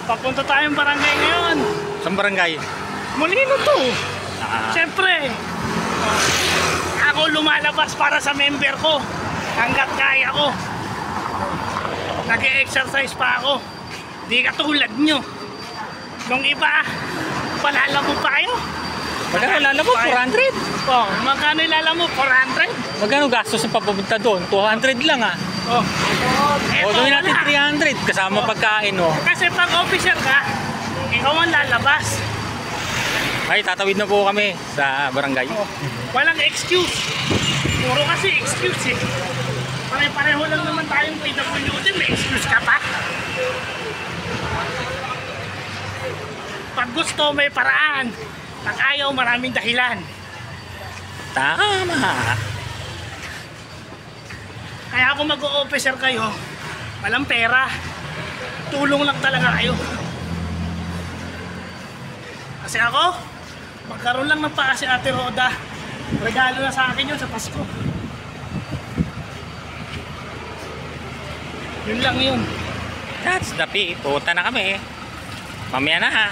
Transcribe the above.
Papunta tayong barangay ngayon. Saan barangay? Molino to. Ah, Siyempre, ako lumalabas para sa member ko. Hanggat kaya ko. Nag-e-exercise pa ako. Di katulad nyo. Nung iba, palala mo pa kayo. magkano lala mo? 400? Oh, magkano ilala mo? 400? Magkano gastos sa papunta doon? 200 lang ah. Oh. O gawin natin 300 kasama pagkain oh. Kasi pag officer ka, ikaw ang lalabas. Ay, tatawid na po kami sa barangay. Oh. Walang excuse. Puro kasi excuse eh. Pare-pareho lang naman tayong PWD, may excuse ka pa. Pag gusto, may paraan. Pag ayaw, maraming dahilan. Tama. Kaya kung mag-o-officer kayo, walang pera. Tulong lang talaga kayo. Kasi ako, magkaroon lang ng paa si Ate Roda. Regalo na sa akin yun sa Pasko. Yun lang yun. That's the P. Puta na kami. Mamaya na ha.